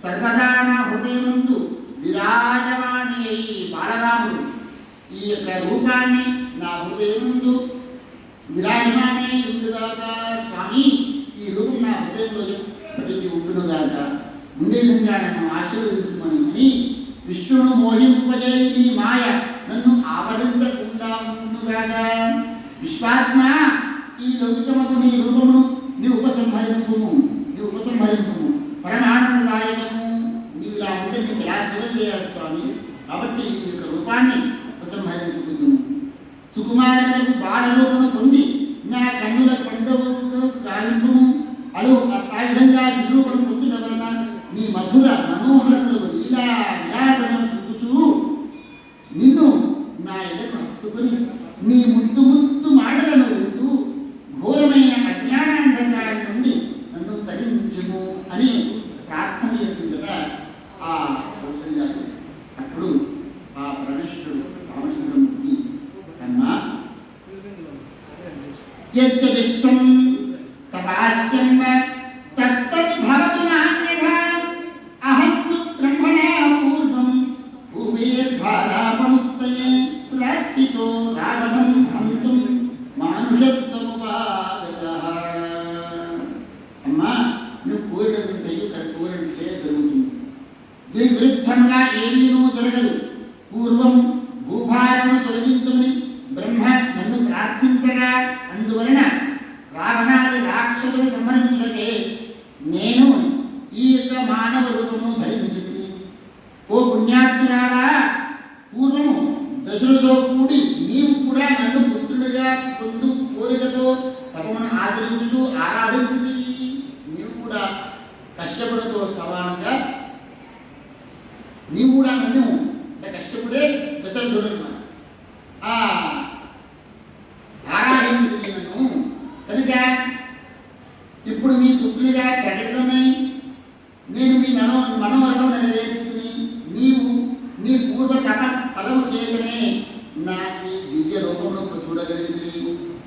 సర్వదా నా హృదయముందు విరాజమాని అయి బాలరాముడు ఈ యొక్క రూపాన్ని నా హృదయముందు విరాజమానే ఉండుగాక. స్వామి ఈ రూపం నా హృదయంలో ఎప్పటికీ ఉండునుగాక. ఉండే విధంగా నన్ను ఆశీర్వదించమని విష్ణును మోహింపజేయి నీ మాయ నన్ను ఆవరించకుండా ఉండుగాక. విశ్వాత్మ ఈ లౌకికముకు నీ రూపమును నీ ఉపసంహరింపుము పరమానందదాయకము. నీవు ఇలా ఉంటే నీకు ఎలా సేవ చేయాలి స్వామి. కాబట్టి ఈ యొక్క రూపాన్ని ఉపసంహరించుకుందుము. సుకుమారులకు బాలరూపము పొంది నా కన్నుల కండవుతో కావింపుము అలు ఆ విధంగా శురూపం పొందుల వలన నీ మధుర మనోహరములు లీలా విలాసమును చూచుచూ నిన్ను నా ఎదకు హత్తుకుని నీ ముద్దు ముద్దు మాటలను వింటూ ఘోరమైన అజ్ఞానాంధకారం నుండి నన్ను తరించుము అని ప్రార్థన చేసించగా ఆ కౌసల్యాన్ని అప్పుడు ఆ పరమేశ్వరుడు రామచంద్రమూర్తి అన్నా యజ్జలిష్టం తపాస్యం తత్తత్ భవతు నాన్యథా అహం తు బ్రహ్మణా పూర్వం భూమిర్భారాపముక్తయే ప్రార్థితో రావణం హంతుం మానుషత్వముపాగతః. అమ్మా నువ్వు కోరినంతయు కోరినట్లే జరుగుతుంది. దీని విరుద్ధంగా ఏమీనూ జరగదు. పూర్వం భూభారమును తొలగించుకుని బ్రహ్మ నన్ను ప్రార్థించగా అందువలన రావణాది రాక్షసులు సంహరించుటకే నేను ఈ యొక్క మానవ రూపము ధరించుకుని. ఓ పుణ్యాత్మురాలా, పూర్వము దశలతో కూడి నీవు కూడా నన్ను పుత్రుడిగా పొందు కోరికతో తపమును ఆచరించుచు ఆరాధించింది. నీవు కూడా కశ్యపుడితో సమానంగా నీవు కూడా నన్ను అంటే కశ్యపుడే దశరథుడు ఆరాధించింది నన్ను కనుక ఇప్పుడు మీ పుత్రుడిగా ప్రకటనై నేను మీ మనోరథం నెరవేర్చుకుని నీవు నీ పూర్వ తప ఫలము చేయకనే నా ఈ దివ్య రూపమును చూడగలిగింది.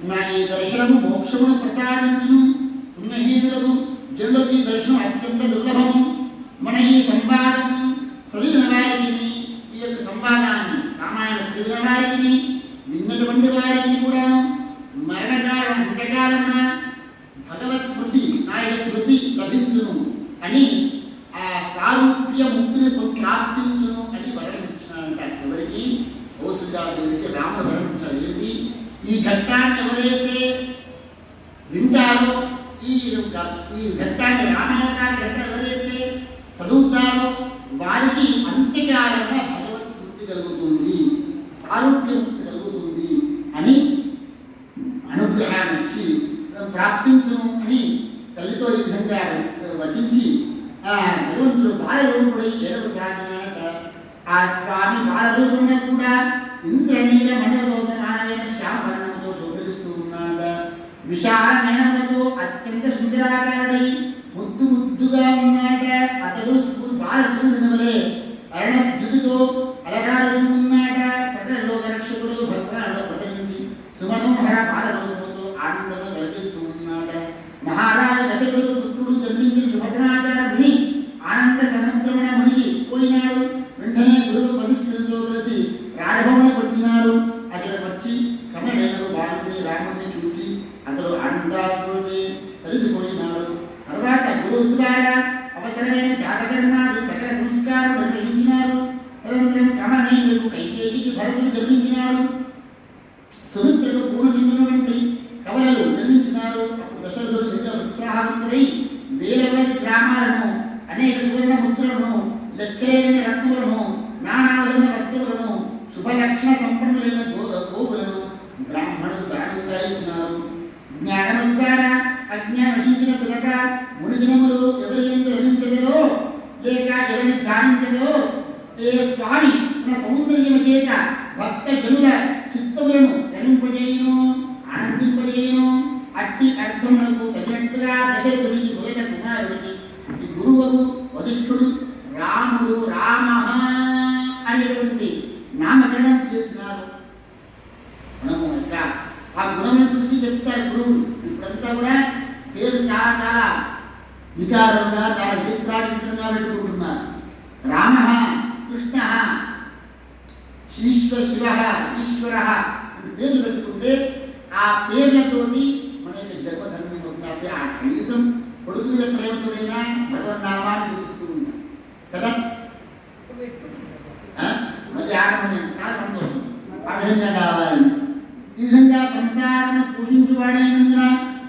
నా ఈ దర్శనము మోక్షమును ప్రసాదించును. పుణ్యహీనులకు జనులకు ఈ దర్శనం అత్యంత దుర్లభము. మన ఈ సంవాదము చదివిన వారికి ఈ యొక్క సంవాదాన్ని రామాయణ చదివిన వారికి విన్నటువంటి వారికి కూడాను మరణకాలం అంత్యకాలమున భగవత్ స్మృతి నాయక స్మృతి లభించును అని ఆ సారూప్య ముక్తిని ప్రాప్తించును అని వర్ణించినాడంట. ఎవరికి? కౌసల్యాదేవికి రాముడు వర్ణించాడు. ఏంటి? ఈ ఘట్టాన్ని ఎవరైతే వింటారో ఈ ఘట్టాన్ని రామావతార ఘట్టం ఎవరైతే చదువుతారో వారికి అంత్యకాలంలో భగవత్ స్మృతి కలుగుతుంది, సారూప్య ముక్తి కలుగుతుంది అని అనుగ్రహాన్ని ఇచ్చి ప్రాప్తించును అని తల్లితో ఈ విధంగా వచించి భగవంతుడు బాలరూపుడై ఏడవసాగినాట. ఆ స్వామి బాలరూపంలో కూడా ఇంద్రనీల మండలతో సమానమైన శ్యామవర్ణంతో శోభిస్తూ ఉన్నాడ. విశాల నయనములతో అత్యంత సుందరాకారుడై ముద్దు ముద్దుగా ఉన్నాడ. అతడు బాలసూర్యుని వలె అరణ్యుతితో అలరాడుతూ ఉన్నాడ. సకల లోక రక్షకుడు భగవానుడు ప్రదరించి సుమనోహర బాలరూపంతో ఆనందము కలిగిస్తూ ఉన్నాడ. మహారాజు దశరథుడు పుత్రుడు జన్మించిన శుభ సమాచారం విని ఆనంద సముద్రమున మునిగి పోయినాడు. వెంటనే గురువు వశిష్ఠుడితో కలిసి రాజభవనకు వచ్చినారు. అతడు వచ్చి కమలైన బాలుని రాముడిని చూసి అతడు ఆనందాశ్రుని కలిసిపోయినాడు. తర్వాత గురువు ద్వారా అవసరమైన జాతకర్మాది సకల సంస్కారం నిర్వహించినారు. తదనంతరం కమలైనకు కైకేయికి భరతుడు జన్మించినాడు. సుమిత్రుడు పూర్ణచంద్రుని వంటి కవలలు జన్మించినారు. అప్పుడు దశరథుడు మిగతా ఉత్సాహవంతుడై వేల వేల గ్రామాలను, అనేక సువర్ణ ముద్రలను, లెక్కలేని రత్నములను, నానావిధమైన వస్తువులను, శుభలక్షణ సంపన్నులైన గోవులను బ్రాహ్మణుడు దానంగా ఇచ్చినారు. జ్ఞానము ద్వారా అజ్ఞానం నశించిన పిదక మునిజనములు ఎవరి ఎందు రమించదో లేక ఎవరిని ధ్యానించదో ఏ స్వామి తన సౌందర్యము చేత భక్త జనుల చిత్తములను రమింపజేయును, ఆనందింపజేయును. అట్టి అర్థములకు తగినట్టుగా దశరథునికి మొదట కుమారుడికి ఈ గురువు వశిష్ఠుడు రాముడు రామ అనేటువంటి నామకరణం చేసినారు. గుణము యొక్క ఆ గుణమును చూసి చెప్తారు గురువులు. ఇప్పుడంతా కూడా పేరు చాలా చాలా వికారంగా చాలా చిత్రాత్మకంగా పెట్టుకుంటున్నారు. శివ ఈశ్వర అని పేర్లు పెట్టుకుంటే ఆ పేర్లతోటి మన యొక్క జన్మధర్మం అవుతుంది. ఆ కనీసం కొడుకు మీద ప్రేమతోడైనా భగవన్నామాన్ని తెలుస్తూ ఉంటాం కదా. మళ్ళీ ఆరంభం చాలా సంతోషం. ఆ విధంగా కావాలి. ఈ విధంగా సంసారం పోషించువాడైనందున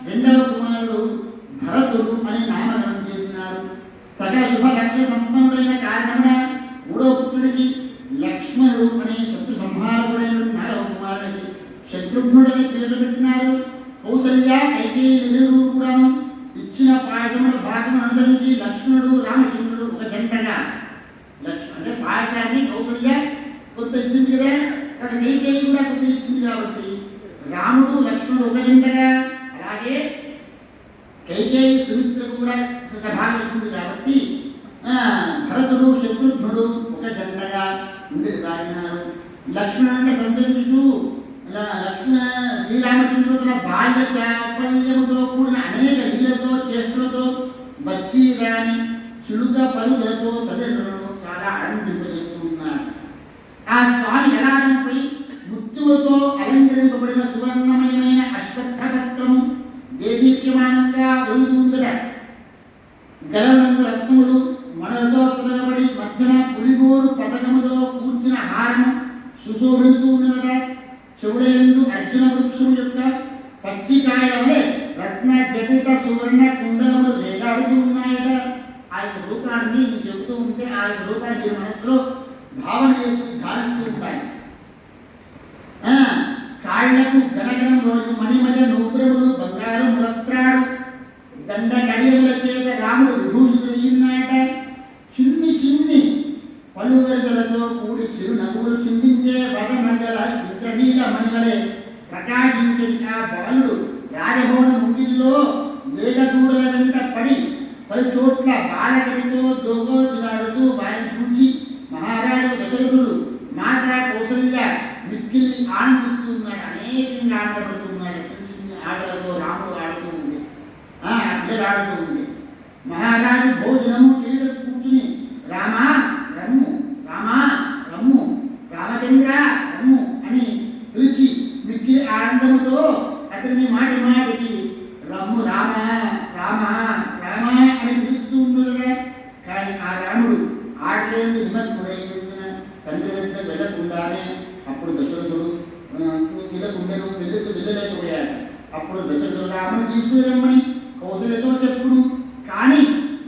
రెండవ కుమారుడు భరతుడు అని నామకరణం చేసినారు. సకల శుభ లక్ష్య సంపన్నుడైన కారణమున మూడవ పుత్రుడికి లక్ష్మణుడు అనే శత్రు సంహారకుడైన నాలుగవ కుమారుడికి శత్రుఘ్నుడని పేర్లు పెట్టినారు. కౌసల్య కైకేయులు కూడాను ఇచ్చిన పాయసముల భాగం అనుసరించి లక్ష్మణుడు రామచంద్రుడు ఒక జంటగా అంటే పాయసాన్ని కౌసల్య కొంత ఇచ్చింది కదా, అక్కడ కైకేయి కూడా కొంత ఇచ్చింది కాబట్టి రాముడు లక్ష్మణుడు ఒక జంటగా, అలాగే కైకేయి సుమిత్రకు కూడా ఒక భాగం ఇచ్చింది కాబట్టి భరతుడు శత్రుఘ్నుడు ఒక జంటగా ఉండి సాగినారు. లక్ష్మణుడు అంటే సంతరించుచు శ్రీరామచంద్రుడు తన బాల్య చాపల్యముతో కూడిన అనేక లీలతో చేతులతో వచ్చి రాని చిలుక పలుకులతో తల్లిదండ్రులను చాలా ఆనందింపజేస్తూ ఉన్నాడు. ఆ స్వామి ఎలాడంపై ముత్యములతో అలంకరింపబడిన సువర్ణమయమైన అశ్వత్థపత్రము దేదీప్యమానంగా వెలుగుతుందట. గలనందు రత్నములు మనలతో పొదగబడి మధ్యన పులిగోరు పథకముతో కూర్చిన హారము సుశోభిస్తూ ఉన్నదట. చెవుడయందు అర్జున వృక్షము యొక్క పచ్చికాయల వలె రత్న జటిత సువర్ణ కుండలములు వేలాడుతూ ఉన్నాయట. ఆ యొక్క రూపాన్ని నేను చెబుతూ ఉంటే ఆ యొక్క రూపాన్ని మనసులో భావన చేస్తూ ధ్యానిస్తూ ఉంటాయి. కాళ్లకు గణగణం రోజు మణిమయ నూపురములు బంగారు ములత్రాడు దండ కడియముల చేత రాముడు విభూషితుడయ్యున్నాయట. చిన్ని చిన్ని పలు వరుసలతో కూడి చిరు నగువులు చిందించే వదనగల ఇంద్రనీల మణివలే ప్రకాశించడి ఆ బాలుడు రాజభవన ముంగిల్లో లేగదూడల వెంట పడి పలు చోట్ల బాలకడితో దోగోచులాడుతూ వారిని చూచి మహారాజు దశరథుడు మాత కౌసల్య మిక్కిలి ఆనందిస్తున్నాడు. అనేకంగా ఆనందపడుతున్నాడు. చిన్న చిన్న ఆటలతో రాముడు ఆడుతూ ఉంది, పిల్లలు ఆడుతూ ఉంది. మహారాజు భోజనము చేయడం కూర్చుని రామా రమ్ము, రామా రమ్ము, రామచంద్ర రమ్ము అని పిలిచి మిక్కిలి ఆనందముతో అతని మాటి మాటికి రమ్ము రామా రామా రామా అని పిలుస్తూ ఉన్నదిగా. కానీ ఆ రాముడు ఆటలేందు నిమగ్నుడైనందున తండ్రి వద్ద వెళ్ళకుండానే అప్పుడు దశరథుడు వెళ్ళకుండను వెళ్ళలేకపోయాడు. అప్పుడు దశరథుడు రాముడు తీసుకుని రమ్మని కౌశల్యతో చెప్పును. కానీ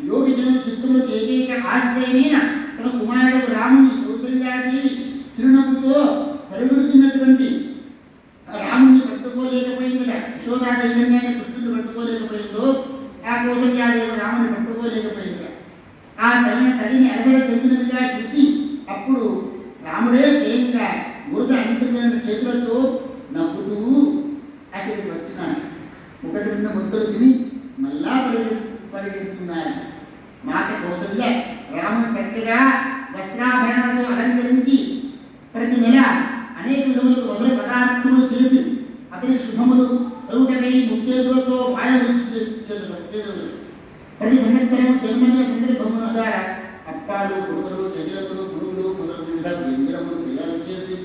యోగిజనుడు చిత్తులకు ఏకైక ఆశ్రయమైన తన కుమారుడు రాముని కౌసల్యాదేవి చిరునవ్వుతో పరుగుడుతున్నటువంటి రాముని పట్టుకోలేకపోయిందట. యశోదాదేవి కృష్ణుడు పట్టుకోలేకపోయిందో ఆ కౌసల్యాదేవి రాముని పట్టుకోలేకపోయిందట. ఆ సమయ తల్లిని అలసడ చెందినదిగా చూసి అప్పుడు రాముడే స్వయంగా బురద అంటుకున్న చేతులతో నవ్వుతూ అక్కడికి వచ్చినాడు. ఒకటి రెండు ముద్దలు తిని మళ్ళా పరిగెడుతున్నాడు. మాత కౌసల్య రాముని చక్కగా వస్త్రాభరణాలతో అలంకరించి ప్రతి నెల అనేక విధములకు మధుర పదార్థములు చేసి అతని శుభములు కలుగుటకై ముఖ్యేతులతో వాడవచ్చేతులు ప్రతి సంవత్సరం జన్మదిన సందర్భముల ద్వారా అప్పాలు కుడుములు చెదిలములు పురుగులు మొదలైన వ్యంజనములు తయారు చేసి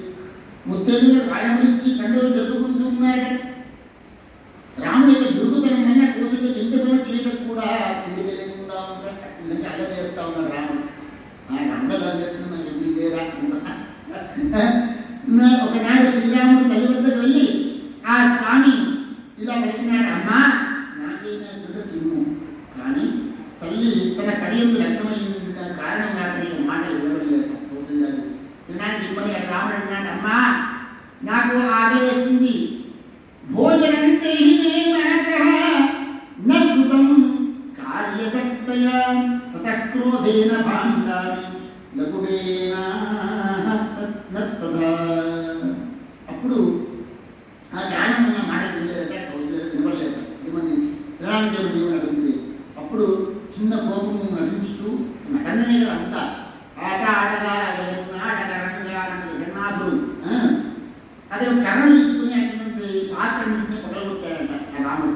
ముత్తేదులకు వాడములిచ్చి పండుగలు జరుపుకుంటూ ఉన్నారట. రాముడి యొక్క దుర్గుతనం వల్ల కౌసల్య ఇంటి పనులు చేయడం కూడా తిరిగి లేకుండా ఉన్నారట. విధంగా అల్లరి చేస్తా ఉన్నాడు రాముడు. రాముడు అల్లరి చేస్తున్నా నాకు ఎందుకు లేరా. ఒకనాడు శ్రీరాముడు తల్లి వద్దకు వెళ్ళి ఆ స్వామి ఇలా పలికినాడు, అమ్మా నాకేమైనా తిను. కానీ తల్లి తన కడియందు లగ్నమై కారణంగా అతనికి మాటలు వివరలేదు. కౌసల్యాది తినడానికి ఇబ్బంది. రాముడు అంటున్నాడు, అమ్మా నాకు ఆకలి వేస్తుంది, భోజనంతే నృతం కార్యశక్తయ సతక్రోధేన భాండాని లగుడేనా. అప్పుడు ఆ జ్ఞానం ఉన్న మాటలు వినలేదట. కౌసల్య వినపడలేదు. ఏమని తినడానికి ఏమని అడుగుతుంది. అప్పుడు చిన్న కోపము నటించుతూ నటననే కదా అంతా ఆట ఆడగా నాటకరంగా జగన్నాథుడు అతను కర్రను తీసుకుని అటువంటి పాత్రని పొగలగొట్టాడట ఆ రాముడు.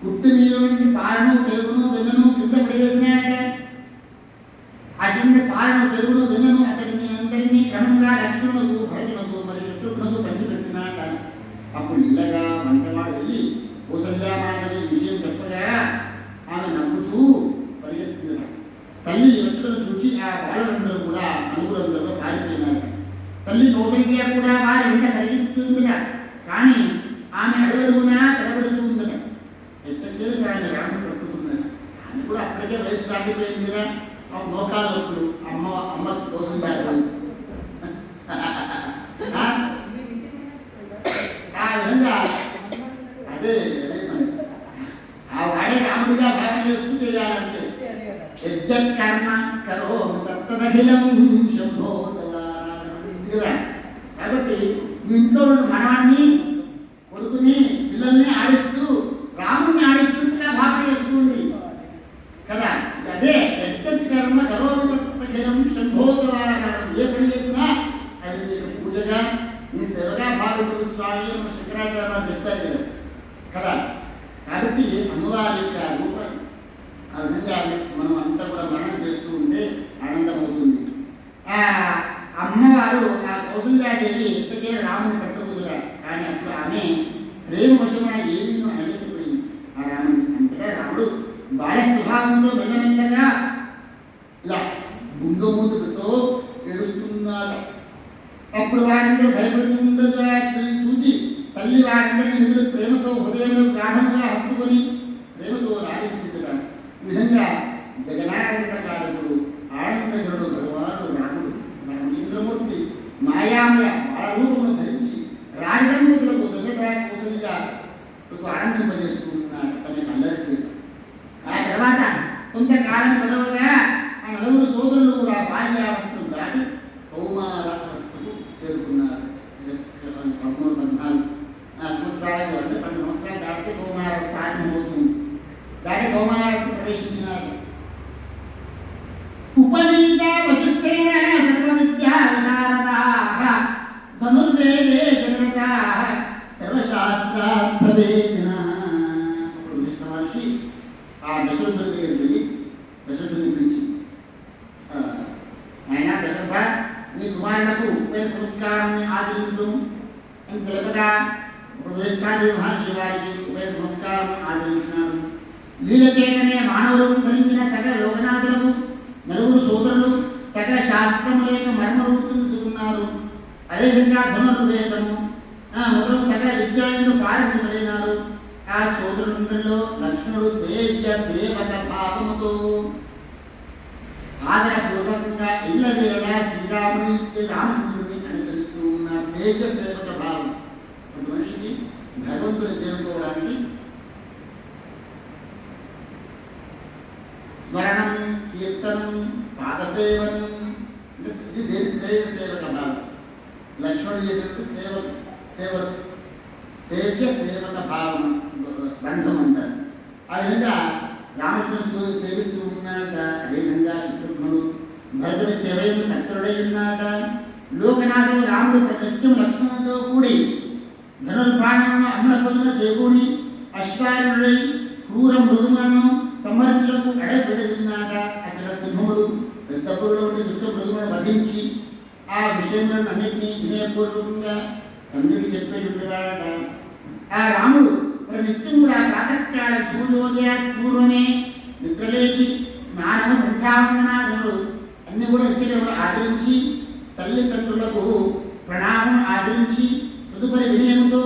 కుట్టు మీద నుండి పాలను పెరుగును వెన్నను కింద పడివేసినాడట. అటువంటి పాలను పెరుగును వెన్నను అతడిని అందరినీ క్రమంగా లక్ష్మణులకు భరతులకు శత్రుఘ్నులకు పంచిపెట్టినాట. అప్పుడు ఇల్లగా వంటవాడు వెళ్ళి కౌసల్యామాతకి విషయం చెప్పగా ఆమె నవ్వుతూ పరిగెత్తిందట. తల్లి వచ్చుటను చూసి ఆ బాలులందరూ కూడా నలుగురందరూ పారిపోయినారు. తల్లి కౌసల్య కూడా వారి వెంట పరిగెత్తిందట. కానీ ఆమె అడుగడుగునా తడబడుతూ ఉందట. ఎట్టకేలకు ఆమె రాముడు పట్టుకున్నది. ఆమె కూడా అప్పటికే వయసు దాటిపోయింది కదా. ఆ మోకాలు అప్పుడు అమ్మకు కౌసల్య ఆ విధంగా అదే ఆ వాడే రాముడిగా భావన చేస్తూ చేయాలంటే యజ్జత్కర్మ కరోమి తత్తదఖిలం శంభో కదా. కాబట్టి మీ ఇంట్లో మనవాన్ని కొడుకుని పిల్లల్ని ఆడిస్తూ రాముడిని ఆడిస్తుంటగా భావన చేస్తుంది కదా. అదే యజ్జత్కర్మ కరోమి తత్తదఖిలం శంభోదవారం. ఏ పని చేసినా అది నీకు పూజగా నీ సేవగా భావించు స్వామి అని శంకరాచార్య చెప్పారు కదా. కాబట్టి అమ్మవారి యొక్క రూపం ఆ విధంగా మనం అంతా కూడా మరణం చేస్తూ ఉంటే ఆనందం అవుతుంది. ఆ అమ్మవారు ఆ కౌసల్యాదేవి ఇప్పటికే రాముని పట్టుకుదురా. కానీ అప్పుడు ఆమె ప్రేమ వశమైన ఏమీ అనలేకపోయింది ఆ రాముని. అంతటా రాముడు బాల్య స్వభావంలో మెల్లమెల్లగా ఇలా ముందు పెట్టో ఏడుస్తున్నాడు. అప్పుడు వారందరూ భయపడుతుండగా చూసి తల్లి వారందరినీ మిగులు ప్రేమతో హృదయంలో గాఢంగా హత్తుకొని ప్రేమతో లాలించిందిగా. ఈ విధంగా జగన్నాథకారకుడు ఆనందజనుడు భగవానుడు రాముడు రామచంద్రమూర్తి మాయామయ బాలరూపమును ధరించి రాజదంపతులకు దశరథ కౌసల్యకు ఆనందింపజేస్తూ ఉన్నాడు తన అందరికీ. ఆ తర్వాత కొంతకాలం గడవగా ఆ నలుగురు సోదరులు కూడా బాల్యావస్థను దాటి కౌమారావస్థకు చేరుకున్నారు. 13-14 సంవత్సరాలు అంటే 12 సంవత్సరాలు దాటితే కౌమారావస్థ ఆరంభమవుతుంది. దాటి కౌమారావస్థ ప్రవేశించినారు. ఉపనీత వశిష్ఠేన సర్వవిద్యా విశారదాః ధనుర్వేదే జగరతాః సర్వశాస్త్రార్థవేదినః. అప్పుడు వశిష్ఠ మహర్షి ఆ దశరథుడి దగ్గరికి వెళ్ళి దశరథుడిని పిలిచి, ఆయన దశరథ, నీ కుమారులకు ఉపనయన సంస్కారాన్ని ఆచరించు అని తెలుపగా వశిష్ఠాదేవి మహర్షి వారికి ఉపనయన సంస్కారం ఆచరించినాడు. లీల చేతనే మానవులను ధరించిన సకల లోకనాథులకు నలుగురు సోదరులు సకల శాస్త్రముల యొక్క మర్మము తెలుసుకున్నారు. అదేవిధంగా ధనుర్వేదము మొదలు సకల విద్యలందు పారంగతులైనారు. ఆ సోదరులందరిలో లక్ష్మణుడు సేవ్య సేవక భావముతో ఆదరపూర్వకంగా ఇళ్ళవేళ శ్రీరాముని రామచంద్రుడిని అనుసరిస్తూ ఉన్న సేవ్య సేవక భావం. ప్రతి మనిషికి భగవంతుని చేరుకోవడానికి స్మరణం, కీర్తనం, పాదసేవనం అంటే ఇది దేని సేవక భావం. లక్ష్మణుడు చేసినట్టు సేవ్య సేవక భావం బంధం అంటారు. ఆ విధంగా రామచంద్రుడు సేవిస్తూ ఉన్నాడట. అదేవిధంగా శత్రుఘ్నుడు భరతుడి సేవ ఎందుకు తత్పరుడై ఉన్నాడట. లోకనాథుడు రాముడు ప్రతినిత్యం లక్ష్మణుడితో కూడి ధనుర్బాణములను అమ్ముల పొదున చేకూడి అశ్వారుడై క్రూర మృగములను సమర్థులకు అడగబెడుతున్నాడ. అక్కడ సింహముడు పెద్ద పొరులో ఉండి దుష్ట మృగములను వధించి ఆ విషయములను అన్నింటినీ వినయపూర్వకంగా తండ్రికి చెప్పేటుండేవాడట. ఆ రాముడు ప్రతినిత్యం కూడా ప్రాతకాలం సూర్యోదయ పూర్వమే నిద్రలేచి స్నానము సంధ్యావందనాదులు అన్ని కూడా నిత్యం కూడా ఆచరించి తల్లిదండ్రులకు ప్రణామం ఆచరించి తదుపరి వినయముతో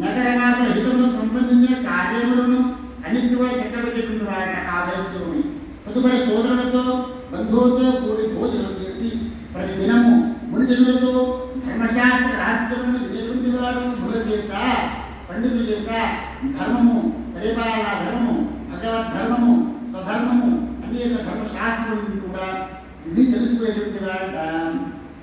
నగరవాస హితములకు సంబంధించిన కార్యములను అన్నింటి కూడా చక్కబెట్టుకుంటున్నారట ఆ వయస్సులోని. తదుపరి సోదరులతో బంధువులతో కూడి భోజనం చేసి ప్రతి దినము మునిజనులతో ధర్మశాస్త్ర రహస్యములను వినేటువంటి వాడు మునుల చేత పండితుల చేత ధర్మము, పరిపాలనా ధర్మము, భగవద్ధర్మము, స్వధర్మము అన్ని యొక్క ధర్మశాస్త్రములను కూడా విని తెలుసుకునేటువంటి వాడ.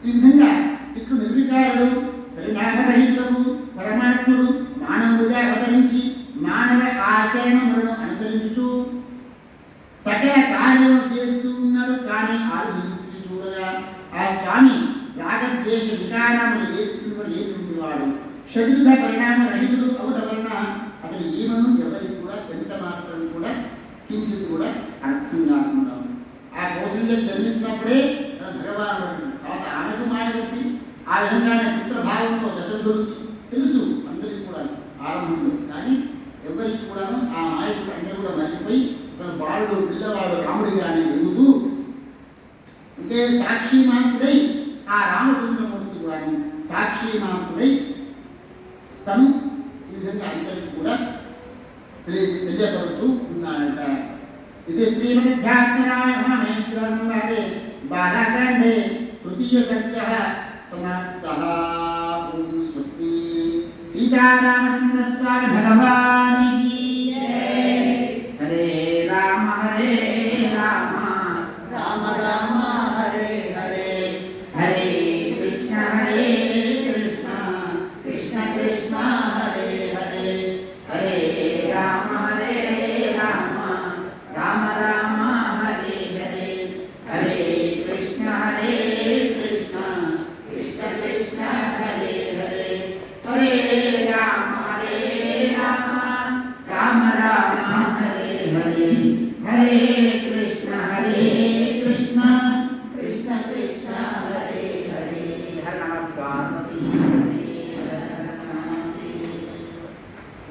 ఈ విధంగా ఇట్లు నిర్వికారుడు పరిణామరహితుడు పరమాత్ముడు మానవుడిగా అవతరించి మానవ ఆచరణములను అనుసరించుచు సకల కార్యము చేస్తూ ఉన్నాడు. కానీ ఆలోచించి చూడగా ఆ స్వామి రాగద్వేష వికారములు ఏటువంటి వాడు షడ్విధ పరిణామ రహితుడు అవుట వలన అతడు ఏమను ఎవరికి కూడా ఎంత మాత్రం కూడా కించిత్ కూడా అర్థం కాకుండా ఆ కౌశల్యం జన్మించినప్పుడే భగవానుడు తర్వాత ఆమెకు మాయ చెప్పి ఆ విధంగానే పుత్రభావంలో దశరథుడికి తెలుసు అందరికీ కూడా ఆరంభంలో, కానీ ఎవరికి కూడాను ఆ మాయకు అందరూ కూడా మర్చిపోయి తన బాలుడు పిల్లవాడు రాముడిగానే ఎదుగుతూ అంటే సాక్షిమాంతుడై ఆ రామచంద్రమూర్తి కూడాను సాక్షిమాంతుడై తను ఈ విధంగా అందరికీ కూడా తెలియపడుతూ ఉన్నాడంట. ఇది శ్రీమద్ధ్యాత్మరామాయణేశ్వరంవాదే బాలకాండే తృతీయ సర్గః సమాప్తః. ఓం స్వస్తి. సీతారామచంద్ర స్వామి భగవానికి జై. హరే రామ రామ రామ హరే హరే, హరే కృష్ణ కృష్ణ కృష్ణ హరే హరే, హరే రామ రామ రామ హరే హరే, హరే కృష్ణ కృష్ణ కృష్ణ హరే హరే, హరే రామ రామ రామ హరే హరే, హరే కృష్ణ కృష్ణ